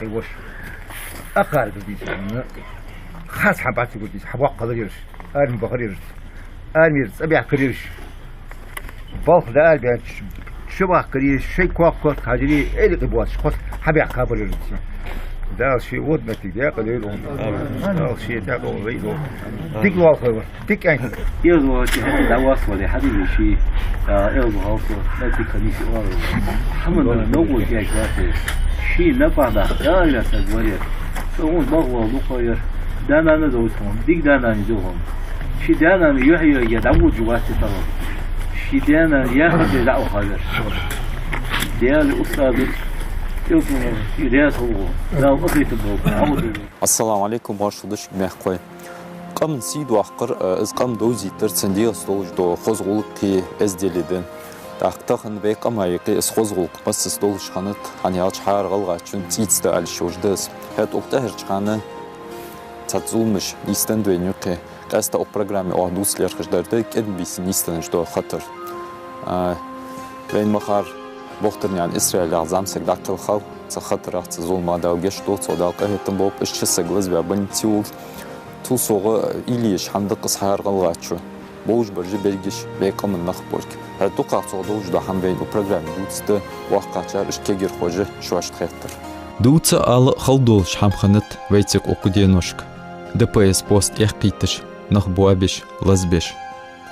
إلقي وش أقارب ديش خاص حباتي قديش حبوق قدريش أرم بخريش أرمير سبيع كريش باخ ده أربع شبه كريش شيء كوك هاجري إلقي بواش خاص حبيع كابريش ده شيء ود متجاه قليلون ده شيء تاعو غيرون تيك واقف تيك أنت يزوا جهة دعوة ولا حد شيء يزوا هالصو لا تكنيس ولا حمد نقول جاي كذا شيء نبعده لا تزوير فهون بقوا لقير دانا ندوتهم ديك دانا ندوهم شي دانا يحيى يدعو جوات طرف شي دانا ياخذ يدعو هذا ديال أستاذ Assalamu alaikum barşuduş mehkoy. Qam sid waqir iz qam dozi tersendi stolj do qozguluq ki ezdelidin. Taqtaqın ve qamayqi iz qozguluq bas stolj xanat hani aç harqalğa üçün titsda alşojdas. Het oqtahir çıxanı tatzulmuş listen dvenyuqi. Qasta o programı o dusler xajdarda kedbisin listen do xatar. Ven maxar بوختن يعني إسرائيل عزام سجدك الخال سخطر احتزول ما داوجش دوت صداق هتم بوب إيش سجلز بابن تول صوغة إليش عندك قصهار غلاتشو بوج برجع بيجش بيقام النخبرك هتوقع صعدوج ده هم بين البرنامج دوتست واقع شار إيش كجير خوجة شواش تخطر دوتس على خلدولش هم خنت ويتك أقدينوشك دبيس بوست يحقيتش نخبوابش لزبش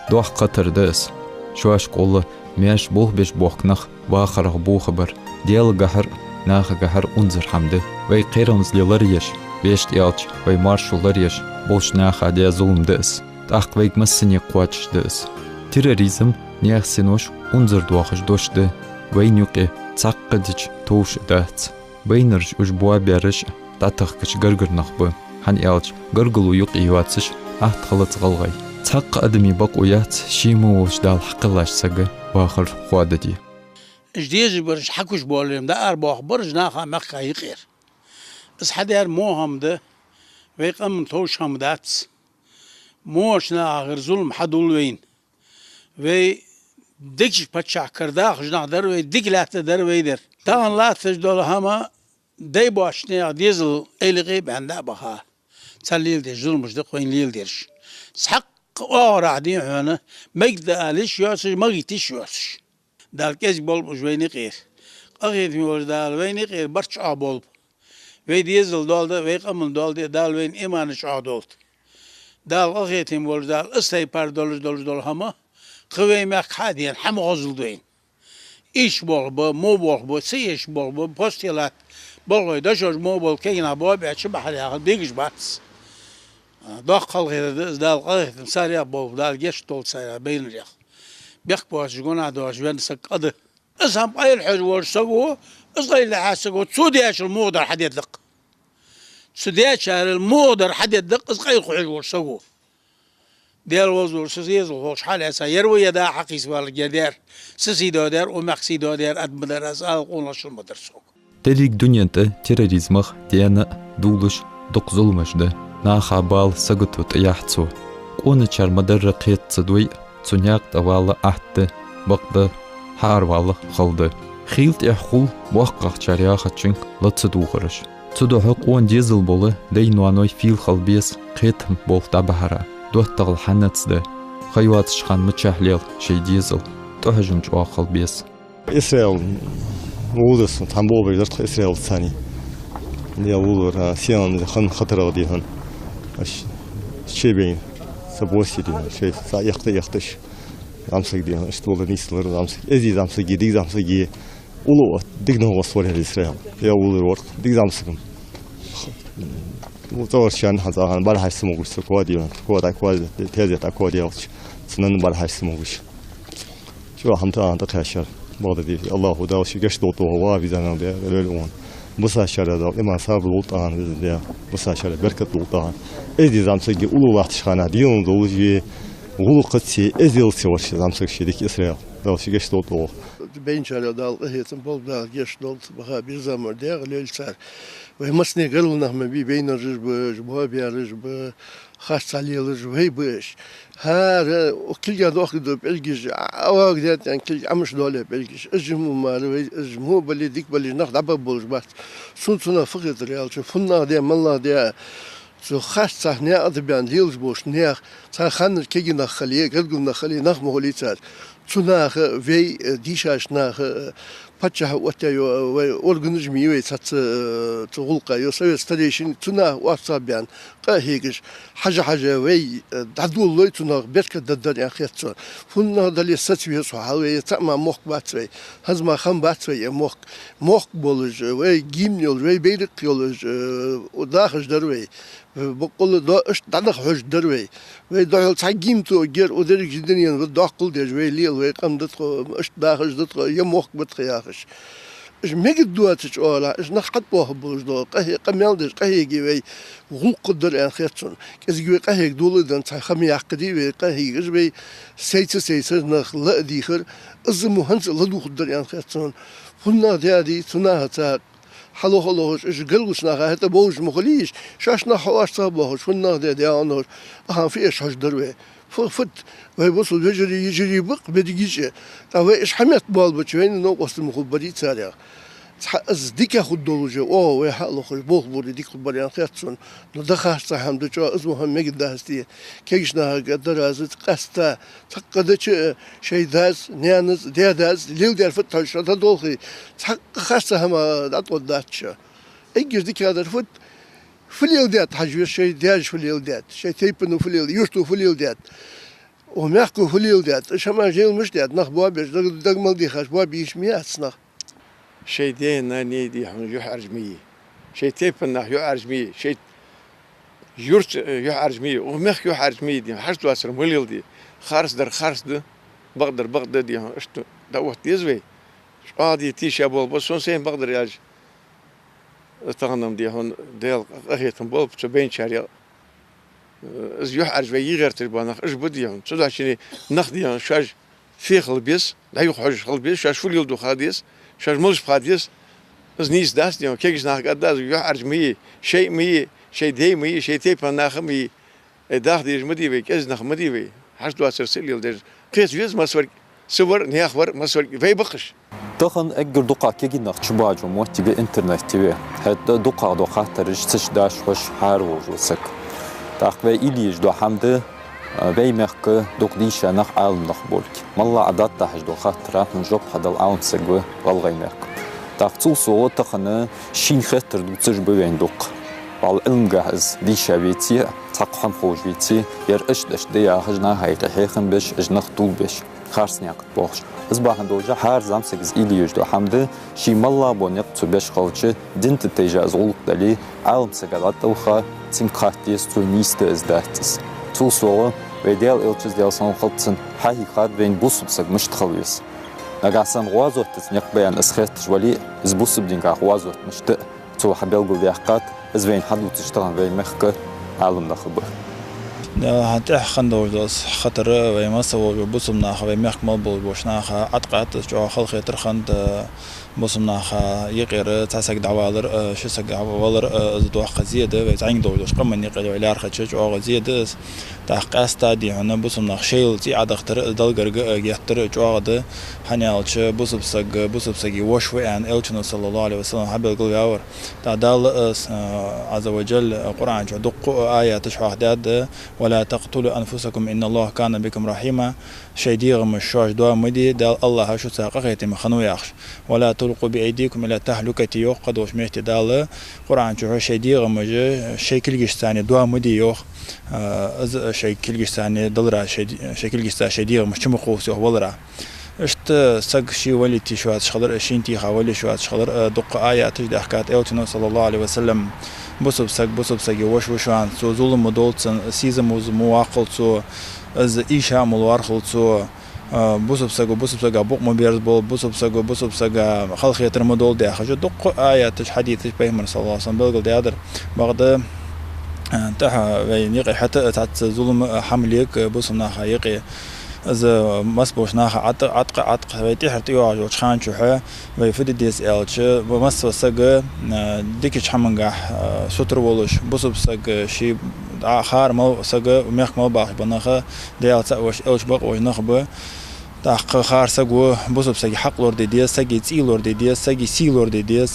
دوح قطر داس شواش قول مياش بوه بيش بوخنخ واخره بو خبر ديال قهر ناخ قهر انزر حمده وي قيرمز ليلريش بيشت يالش وي مارشولريش بولش ناخ عديا ظلم دأس تاق ويك مسن يقواتش دأس تيروريزم نياخ سينوش انزر دواخش دوش ده وي نيوكي تاقدج توش دات وي نرش اش بوا بيرش تاتخكش گرگر نخبه هن يالش گرگلو يوق ايواتسش احت خلط غلغي تاق ادمي بق ويات شيمو وش دال حقلاش ساقه واخر خواددي جديد برج حكوش بوليم ده أرباح برج ناخا مخا يقير بس حدا موهم ده ويقام من توش هم داتس موش ناخر ظلم حدول وين وي ديكش بتشع كرداخ جناخ در وي ديك لات در وي در تان لات دول هما دي باشني ديزل إلغي بعندا بها تسليل دي ظلمش ده قوين ليل ديرش سحق رعدين هنا مجد آلش ياسش مغيتش ياسش دال كيس بولب وجويني غير أخيت ميول دال ويني غير برش بولب وي ديزل دال ده وي قمن دال وين إيمانش دولت دال أخيت ميول دال استي بار دول هما خوي مك حادين حم غزل دوين إيش بولب مو بولب سيش بولب بوستيلات بولب دشوج مو بولب كينا بولب يشبه عليها بيجش بس داخل غير دال أخيت مساريا بولب دال جيش دول ساريا بين الرياض بيخبوش جونا دوش وين سقده اسهم قاي الحج ورسقوه اصغي اللي حاسقوه تسودياش المودر حد يدق تسودياش المودر حد يدق اصغي الحج ورسقوه ديال وزور سيزل هوش حال اسا يروي يدا حقيس والجدير سيسي دودر ومخسي دودر اد مدرسه قونش المدرسه تليك دنيانته تيروريزمخ ديانا دولش دق ظلمشده ناخا بال سقطو تياحتسو قون چر مدر قيت صدوي سنياق توالة أحد بقدر حار والله خلده خيلت يحقول وقع شريعة چنك لتصدو خرش تصدو حقوان ديزل بوله دي نوانوي فيل خلبيس قيتهم بول تابهارا دوت تغل حنتس ده خيوات شخان متشاحليل شي ديزل تهجم جوا خلبيس إسرائيل وودس تنبو بيدرت إسرائيل الثاني اللي أولور سيان خن خطر ديهن شي بين سبوسي دي شيء يختش زامسك دي اشتغل نيسلر زامسك ازي زامسك دي زامسك اولو ديك نو وصور اسرائيل يا اولو ورك ديك زامسك وتور شان هذا بار هاي سموغ سكوادي كودا كواد تيزي تا كودي سنن بار هاي سموغ شو همتا انت خاشر بعد دي الله دا وش قش دوتو هو فيزانا دي لون بس شر دا ما صار لوطان دي بس شر بركه لوطان ازي زامسك اولو وقت شخانه ديون دوجي غلو قتي ازيل سوش زامسك شديك اسرائيل دا وش قش دوتو بين شال دال هيتم بول دال قش دوت بها بيزامر دي ليل صار ومسني قالوا نحن بي بين الرجب بوابي الرجب خاص عليه الرجب هي باش ها وكل جاد واخد بلجيش أواق ذات يعني كل عمش دولة بلجيش أجمو ما أجمو بلي ديك بلي ناخد عبا بولج بس سنتنا فقط ريال شوفنا دي ملا دي سو خاص صحني أدبيان ديلز بوش نيخ صاحن كيجي نخليه قلقل نخليه نخ مغولي تار تناخ في ديشاش ناخ باتشا واتيو أورجانيزم يوي تات تغلقة يسوي ستريشن تناخ واتسابيان قاهيجش حاجة وي دعدو الله تناخ بيرك ددر يا خيتو فلنا دلي ستوي صحوي تما موك باتوي هزما خم باتوي موك بولج وي جيمنيول وي بيرك يولج وداخش دروي بقول دا اش دادخ حج دروي وي داخل تعجيم تو غير ودرك الدنيا وداخل دج وي ليل وي قمدت اش داخل دت يموك بتخياخش اش ميجد دواتش اولا اش نخط بوه بوجدو قهي قميال دج قهي جوي غل قدر ان خيتون كز جوي قهي دول دن خمي عقدي وي قهي جوي سيت نخ لا ديخر ازمو هنس لدو قدر ان خيتون فلنا ديادي تناها حلو حلوش إيش قلوش ناقة هتا بوج مخليش شاش نحواش صابلوش فلنا دي عنور في إيش هش دروي فت وهي بوصل يجري بق بديجيش تاوي إيش حميت بالبتش وين نو وصل مخبري تاريخ از ديك ياخد دولجة وي حلو خش بوخ بوري ديك خبري عن خيرتون ندخل صحام دجا اسمه هم مجد دهستي كيش نها قدر ازت قستا تقدش شيء داز نيانز دي داز ليل دير فتح شتا دولخي تحق خاصة هما داتو داتشا ايجز ديك هذا فت في الليل دات حجوي شيء داج في الليل دات شيء تيبنو في الليل يشتو في الليل دات وميحكو في الليل دات اش هما جيل مش دات نخ بوابيش دقمل دي خاش بوابيش ميات نخ شيء دينا نيدي حن يحرج مية شيء تيبنا يحرج مية شيء يورت يحرج مية ومخ يحرج مية دي حرج تواسر موليل دي خارس ده بقدر دي اشتو دوت يزوي عادي تيش ابول بس سين بقدر ياج تغنم دي هون ديال اخيتم بول بين شارع از يحرج وي غير تربانخ اش بدي هون تدعشني نخدي شاج في خلبيس لا يخرج خلبيس شاج فول يلدو خاديس شاش ملش بخاديس از نيس داس ديو كيكش ناخ قداز يحرج مي شيء دي مي شيء تيب ناخ مي داخ ديج مدي بي كز ناخ مدي بي حاج دو سرسل يل ديج قيس ويز مسور صور نياخور مسور في بقش تخن اجر دقا كيجي ناخ تشباجو موتي بي انترنت تي هاد دقا ترج تش داش وش حارو وسك تاقبي إليج دو حمد بي مخك دوك ديشا نخ عالم نخبولك مالا عدات تحج دو خاطرة من جوب حدا العالم سجوه والغي مخك تاقتو صوة تخنا شين خطر دو تجبو بين دوق والعلم جاهز ديشا بيتي تاقحن خوش بيتي ير اشدش ديا خجنا هاي قحيخن بش اجنخ طول بش خارس نياقت بوخش ازباحن دوجا حار زامسكز إليج دو حمد شي مالا بونيق تبش خوشي دينت تيجا ازغلق دالي عالم سجالات دوخا تنقاتيس تو نيست ازداتس توصوه ويديال إلتشز ديال صنقلتن حقيقات بين بوسبسك مش تخليص نقاسن غوازوت تسنيق بيان اسخيت جوالي از بوسب دينقا غوازوت مشتق تو حبيل قول ديحقات از بين حدو تشتغل بين مخك عالم نخبر هانتح خندور دوس خطر ويمسو بوسمنا خو مخك مبل بوشناخا عتقات جو خلق ترخند بوسمناخا يقير تاسك دعوالر شسك دعوالر زدو قزيده وتعين دوش قمن يقير الى رخص جو زيده تحقاس تادي هنا بوسمناخ شيل تي عدختر دلغرغ يحتر جوغد هنيالچ بوسبسغي وشو ان الچنو صلى الله عليه وسلم حبل قول ياور تعدال عز وجل قران دق ايات شهداد ولا تقتلوا انفسكم ان الله كان بكم رحيما شيديغ مشاش دوا مدي دال الله شو ساقيت مخنو ياخش ولا تلقوا بايديكم الى تهلكه يوقد وش مهت دال قران شو شيديغ مج شكل ثاني دوا مدي يوخ از شكل ثاني دلرا شكل شيديغ مش مخوس ولرا اشت سق شي ولتي شو شغلر شينتي حوالي شو شغلر دق ايات حكات التنا صلى الله عليه وسلم بوسبسق وشوان سو ظلم مدولتن سيزم مواقل سو از ايشا ملوارخل سو بوسبسق بوق مبيرز بول بوسبسق خلق يتر مدول دي خجو دق ايات حديث بيغمبر صلى الله عليه وسلم بلغل ديادر بعد تاع يقي حتى تاع ظلم حمليك بوسمنا حقيقي از مس بوش ناخ عتق ويتي حرت يواج وشخان شوحه ويفدي ديس الچ بمس وسق ديك حمنغا سوتر ولش بوسب سق شي آخر ما سق ميخ ما باخ بناخه ديال تاوش الش باق ونخبه تحقق خار سقو بوسب سقي حق لور دي سقي تي لور دي سقي سي لور دي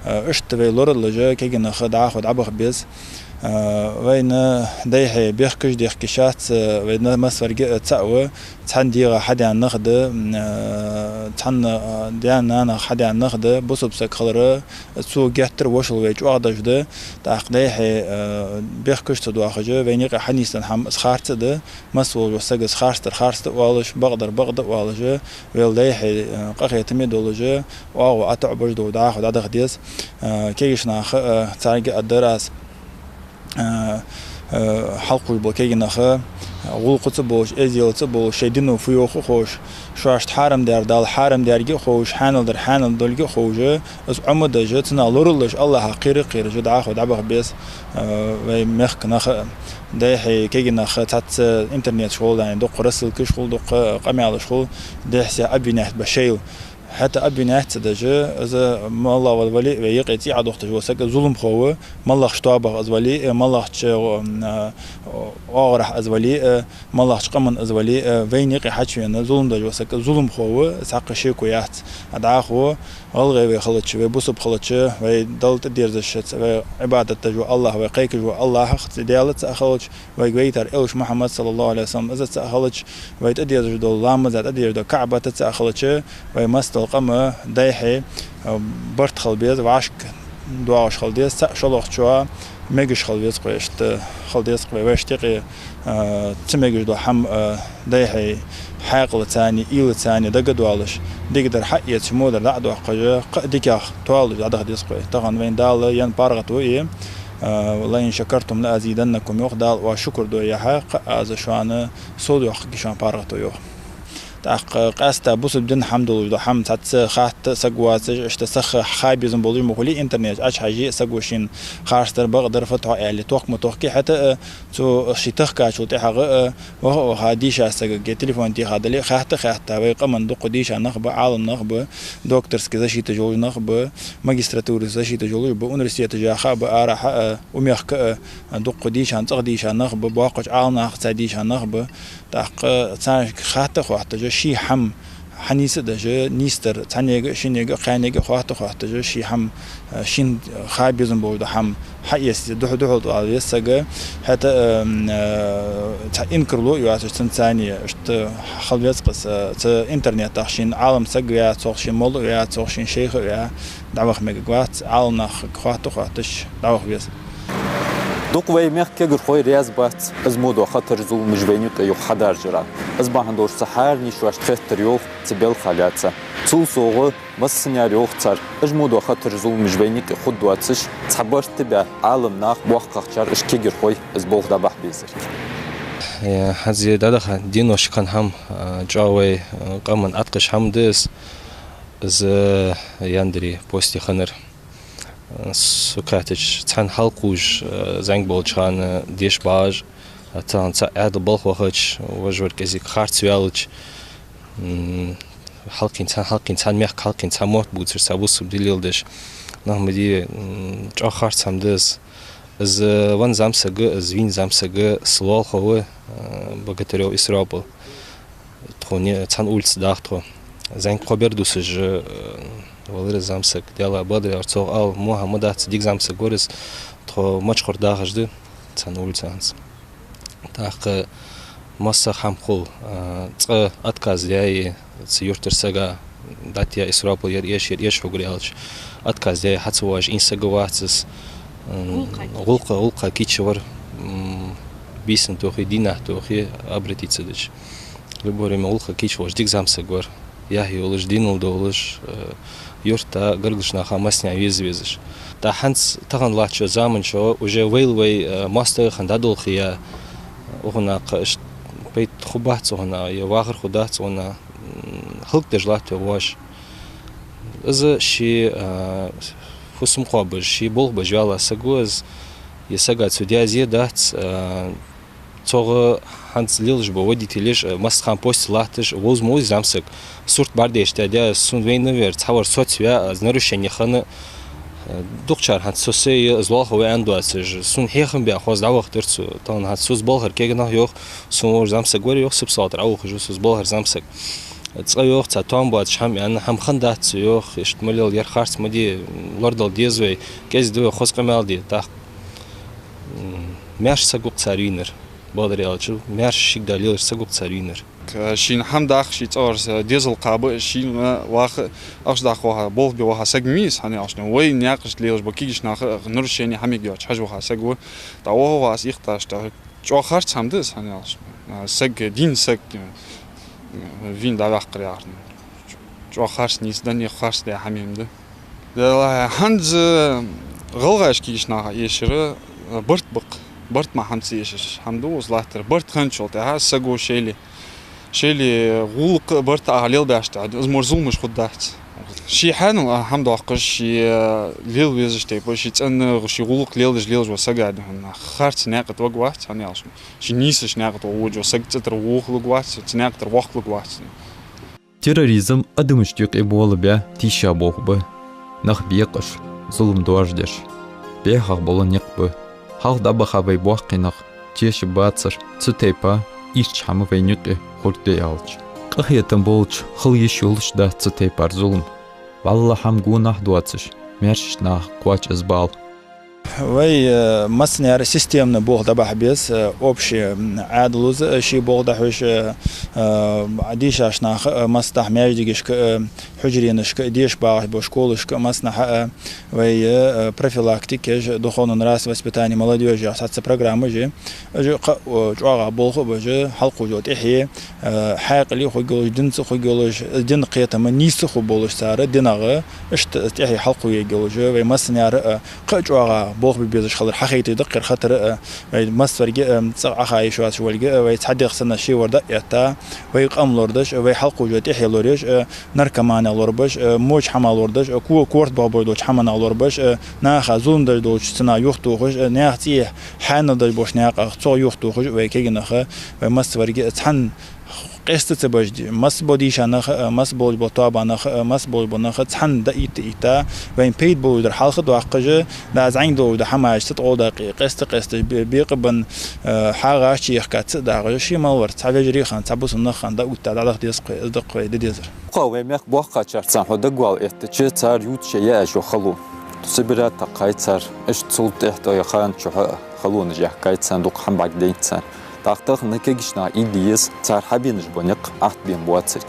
اشت في لور لجا كيجن خدعه خدعه بخبز وين دايح بيخكش ديخ كشات وين مسفر تساوى تحن ديغا حد عن نخد تحن ديان انا حد عن نخد بوسب سك خلره سو جاتر وشل ويج واغدش ده تاق دايح بيخكش تدوا خجا وين يقع حنيسن حم سخارت ده مسول وسق خارست والش بقدر والش ويل دايح قخي تميد ولجا واو اتعبج دو دا خد دغديس كيش ناخ تاق الدراس حلقو البلكي نخا غلقت بوش ازيل تبوش شيدينو فيو خوش شاشت حرم دال حرم درجي خوش حانل دلجي خوجه از عمد جتنا لورلش الله حقير قير جدع خد عبخ بس و مخ نخ ده كي نخ تات انترنت شغل يعني دو قرسل كشغل دو قميال شغل ده حسي ابي نحت بشيل حتى أبي نحت دجا إذا ما الله والولي ويقتي عدوخت جوسك ظلم خوه ما الله شتابه أزولي ما الله أغرح أزولي ما الله قمن أزولي وين يقي حشينا ظلم دجوسك ظلم خوه ساق شيء كويات أدعاه غلغي ويخلطش ويبصب خلطش ويدلت ديرزش وعبادة تجو الله وقيك جو الله حق ديالت سأخلطش ويقويتر إلش محمد صلى الله عليه وسلم إذا سأخلطش ويتأدير جو الله مزاد أدير جو كعبة تسأخلطش ويمستل قمة دايحي برت خلبيز وعشق دواش خلديز شلوخ شوا ميجش خلبيز قويشت خلديز قويشتقي تميجش دو حم دايحي حاقل ثاني إيل ثاني دقة دوالش دقدر حق يتشمودر لعدو حقجة ديكاخ توالج عدخ ديسقوي طبعا وين دال ين بارغتو إيه والله إن شكرتم لأزيدنكم يوخ دال وشكر دو يحق از شوانه صود يحق شوان بارغتو يوخ تحق قاستا بوس بدن حمد لله حمد تات خات سقوات اشتسخ خايبيزم بولي مخلي انترنت اش حاجه سقوشين خارستر بقدر فتح اللي توق متوقي حتى تو شيتخ كاشو تحق وهو هاديش اسق تليفون تي هذا لي خات ويقمن دق ديش نخبه عالم نخبه دكتورس كذا شي تجول نخبه ماجستراتور شي تجول بونيفرسيتي جاخه بارح وميخ دق ديش نقديش نخبه باقش عالم نخ ديش نخبه تحق تسان خات خات شي حم حنيس دجا نيستر تانيغ شينيغ خانيغ خوات دجا شي حم شين خايبيزن بود حم حيس دحو على يسغ حتى انكرلو يواسش ثانيه اشت خليص قص انترنت تخشين عالم سغيا تخشين مول يا تخشين شيخ يا دعوخ ميغوات عالم نخ خواتش دعوخ بيس دوق وی میخ که گر خوی ریاض بات از مودو خاطر زول مجبنیت یو خدار جرا از باهندور سحر نیشواش خاطر یو تبل خالاتsa تول سوغ بس سيناريو خطر از مودو خاطر زول مجبنیت خود دواتش تحبرت تبع عالم ناخ بوخ قخشار اش که گر خوی از بوخ دا بح بیزر هذه دادخ دينوش كان هم جاوي قمن أتقش هم دس از يندري بوستي خنر سكاتش تان حلقوش زنگ بالچان ديش باج تان عاد بالخوخش وجور كزي خارت سوالج حلقين تان ميخ حلقين تان موت بوتر سابوس بديلدش نحمدي جا خارت هم دس از وان زامسگ از وين زامسگ سوال خو بغتريو اسرابل تخوني تان улиц дахтро زنگ خبر دوسج والله زامسك ديالا بدر ارتو او محمد ديك زامسك غورس تو ماچ خوردا غجد تان улицанс так масса хамхул ц отказ яй цюртерсага датия исрапол еш фогурялч отказ яй хацваж инсагавацс гулка кичвар бисен тохи дина тохи обратиться любое время гулка кичваж дик замсак гор яхи олж динул долж يورتا قرقشنا خامسنا ويزويزش تا حنس تغن لاتشو زامن شو وجا ويلوي ماستر خندادول خيا وهنا قش بيت خبات هنا يواخر خدات هنا خلق دجلات واش إذا شي فسم قابل شي بول بجوالا سجوز يسقط سوديا زيادات توغ هانس ليلج بودي تليش مستخان بوست لاتش ووز موز زامسك صورت بارديش تاديا سون وين نوير تصور صوت سويا زنروشني خن دكتور هات سوسي زلال هو عنده أسج سون هيخم بيأخذ دعوة خدرت طبعا هات سوس بالهر كيجنا يوخ سون زامسك وري يوخ سبساطر أو خجوس سوس بالهر زامسك تصيوخ تعتام بعد شام يعني هم خندات يوخ يشتمل ير خارس مدي لوردل ديزوي كيز دو خص قمال دي تاخ ماش سقوق سارينر بادر يالشو ماش شيك دليل سقوق سارينر شين حمد شي تصور ديزل قابو شين واخ اخش داخوها بول بيوها سجميس هني عشان وين ناقش ليش بكيش ناخ نرشيني حميق يوش حجوها سجو تاوه واس يختاش تا جو خرج همدس هني عشان سج دين سج فين داخ قريار جو خرج نيس دني خرج ده حميم ده هنز غلغاش كيش ناخ يشر برت بق برت ما حمسيش حمدو زلاتر برت خنشول تا سجو شيلي غولق برت عليل باشتاد از مرزول مش خدات شي حان الحمد لله شي ليل ويزش تيبو شي تن شي غولق ليلج وسقعد خارت ناقت وقوات هني عشان شي نيسش ناقت ووج وسقتر ووخلقوات تناقتر وخلقوات терроризм адымыштюк эболы бя тиша бохбы нах бекыш зулым дуаждеш бехах болон некбы хал даба хабай бохкинах теши бацыр цутейпа иш хамы вейнюке хурте ялч қахиятын болч хыл ешулш да цутейпар зулым валла хам гунах дуацыш мерш нах квач избал وي مسنير سيستمنا بوغ دبح بيس اوبشي عادلوز شي بوغ دحوش عديش اشناخ مستح ماجديش حجرينش ديش باغ بشكولش مسنح وي профилактикеж духовный раз воспитание молодежи асац программы же جوغا بوغ بجه حلقو جوت احي حاقلي خوغولج دنس خوغولج دين قيتم نيس خو بولش سار دينغه اشت احي حلقو يجولج وي مسنير قجوغا بوغ بيزش خضر حقيقي دقر خاطر مصفرجي صقع خايش واش ولجي ويتحدي خصنا شي ورده يتا ويقام لوردش ويحلقو جوت احي لوريش نركمان لوربش موج حمال لوردش كو كورت بابوردوش حمان لوربش ناخ زون دوش سنا يختو خوش ناختي حان دوش ناق صو يختو خوش ويكينخ ومصفرجي تحن قصة بجدي مس بوديش أنا مس بود بطاب أنا مس بود بناخ تحن دقيت إيتا وين بيد بود الحلقة واقجة ده زين دو ده حماش تطول دقيقة قصة بيقبن حاجة شيء حكت ده شيء ما ورد تعبير خان تعبوس النخان ده وتعالى دق ديزر قوي ميخ بوخا تشارتسان هو دقوال إحتى تشار يوت شيء أشو خلو تسبرات تقايتسر إيش تصلت إحتى يخان شو خلو نجح كايتسان دق حم بعد دينتسان تاختخ نكجشنا إيديس صار حبينش بنيق أحد بين بواتسك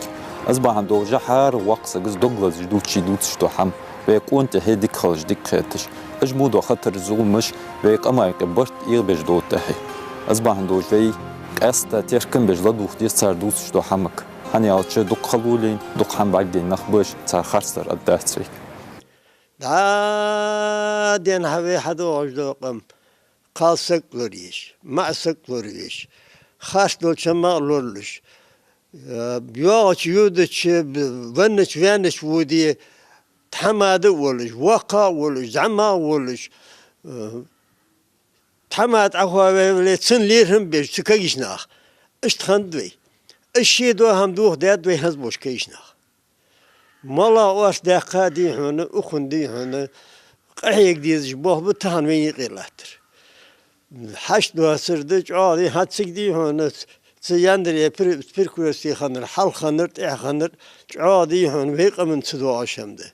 أصبح عنده جحار وقص جز دوغلاز جدوتشي دوتشتو حم ويكون تهديك خرج ديك خاتش أجمود وخطر زومش ويك أما يكبرت يغبج دوت تحي أصبح عنده جاي كاستا تيركن بجلد وخديس صار دوتشتو حمك هني عالتش دوق خلولين دوق حم بعدين نخبش صار خرستر أداتسي دين حبي حدو عجدوقم قاسك لوريش معسك لوريش خاص دول شما لورلش بيوغش يودش ونش وانش ودي تحماد ولش وقا ولش زعما ولش تحماد أخوة ولي تسن ليرهم بيش تكيشناخ اشتخندوي الشي دو هم دوخ دادوي هزبوش كيشناخ مالا واش داقا دي هنا اخون دي هنا قحيق ديزش بوه بتهان وين يقيلاتر حشد واسردج عادي هاتسك دي هنا سياندر يبير كورسي خنر حل خنر تع خنر عادي هنا ويقا من سدوا عشمده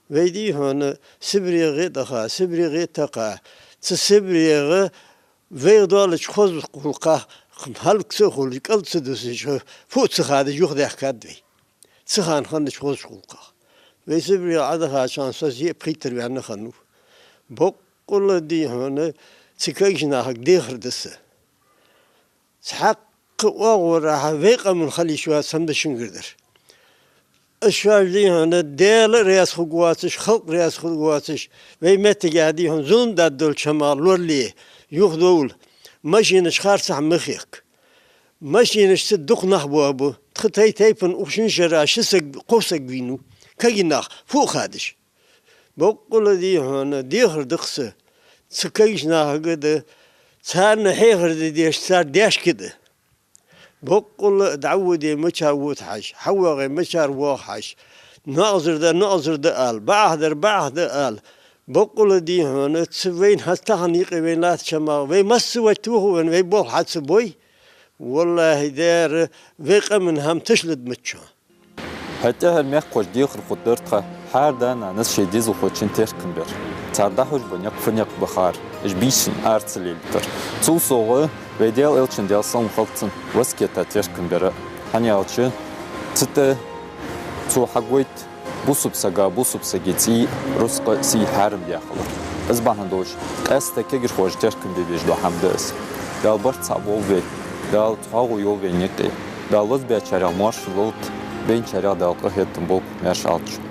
ويدي هنا سبري غي دخا سبري غي تقع سبري غي ويدالش خوز قلقا هل كسخول قل سدوسش فوت سخاد يخ دحكدوي سخان خنش خوز قلقا ويسبري عدها شانسوس يبقيتر بأن خنو بقول دي هنا تكيشنا حق ديخر دسه حق وغورها ويقا من خلي شوات سمدشن قردر الشوات دي هنا ديل رياس خقواتش خلق رياس خقواتش ويمت قاعدي هون زون داد دول شمال لورلي يخدول ماشينش خارسح مخيك ماشينش صدق نحبو ابو تختي تيفن وشن شرا شسق قوسق بينو كيناخ فوق خادش بقول دي هنا ديخر دقسه تكيشنا هكذا صار حيخر ديش صار ديش كده بقول دعودي مشاوت حش حوغي مشار وحش ناظر ده قال بعد قال بقول دي هون تسوين هستهنيق وين لا تشما وين مسوتوه وين بول حتسبوي والله دار ويق من هم تشلد متشا حتى هالميق قوش ديخر قدرتها حاردان ناس شي ديزو خوشين تيركنبر تعرض حوش بنيق فنيق بخار اش بيشن ارتسليلتر تو صوغه ويديال الچن ديال صوم خلطن وسكيتا تيركنبر هني الچن تت تو حقويت بوسبساجي رزق سي حارم داخله ازبان دوش قاستا كيغر خوش تيركنبر بيج دو حمدس دال برت صابو في دال تاغو يول في نيقي دال لز بيچارا مارشلوت بين چارا دال قهتن بول مارشالچ